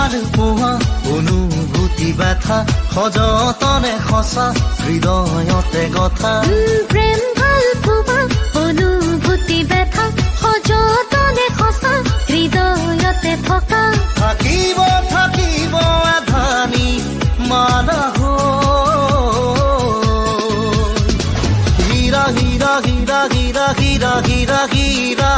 ভাল পোৱা অনুভূতি ব্যথা সযতনে সঁচা হৃদয়তে গথা প্ৰেম ভাল পোৱা অনুভূতি ব্যথা সযতনে সঁচা হৃদয়তে থকা থাকিব থাকিব আধানি মানা হীৰা হীৰা হীৰা হীৰা হীৰা হীৰা হীৰা